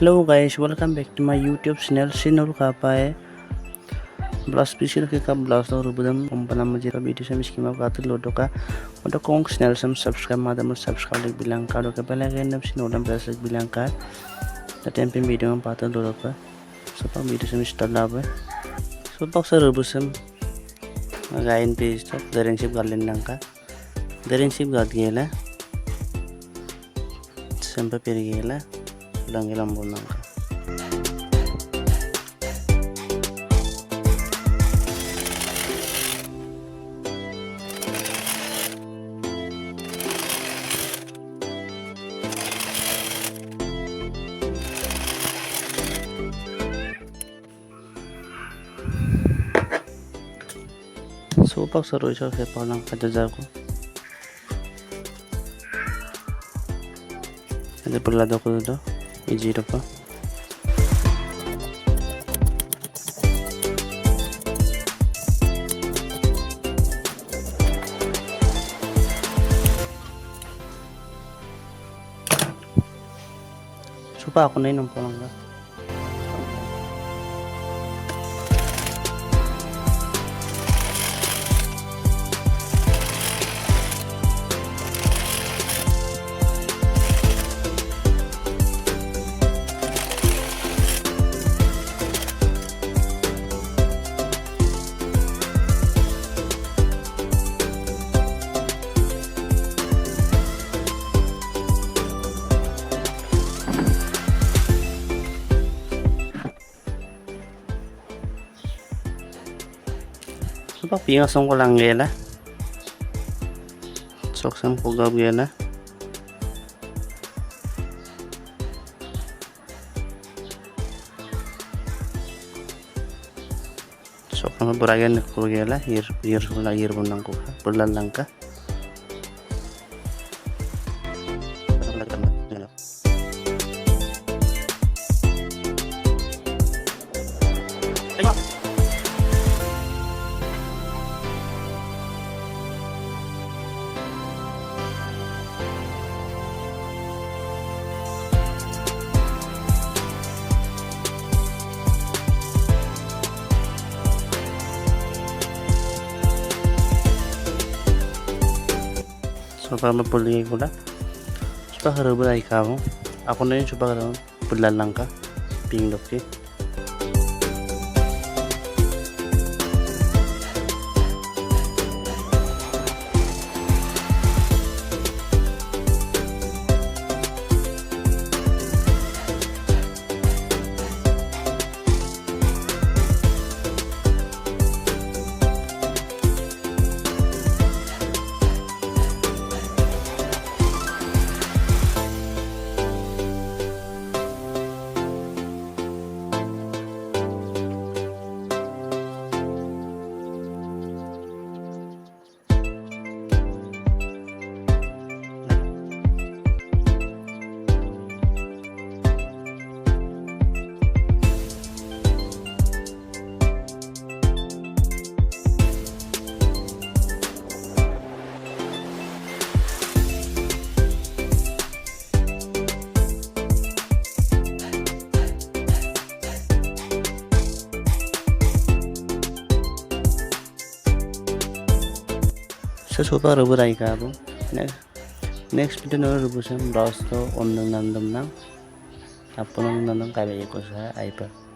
Hello guys, welcome back to my YouTube channel. Sinul ka pa blouse piece ka blouse Dori budam umpana majira video sam schema ka lodo ka untuk kong channel sam subscribe madam subscribe bilang ka do ka bela gen nam sinodam press bilang ka tempe video am pata lodo ka so pa video sam start labe so pa sa rubusam gain page to daring ship galen nang ka daring ship gad gela sampai perigela langge lambon nang ka so pag sa roy sa kepa lang kadajar ko ada perlado ko dito ijiro pa so pa ako na yun ang pulang ka so pag pingasong ko lang gela soksam ko gab gela soksam buragan ko gela hir bunang ko bulan lang ka so para mapuli ko na supa harap ay ka mo ako na yun supa harap pulan lang ka pingdok eh so supa rubur ay ka po next video na rubusam blouse to on nang nandam nang tapon nang nandam kabay ko sa iPad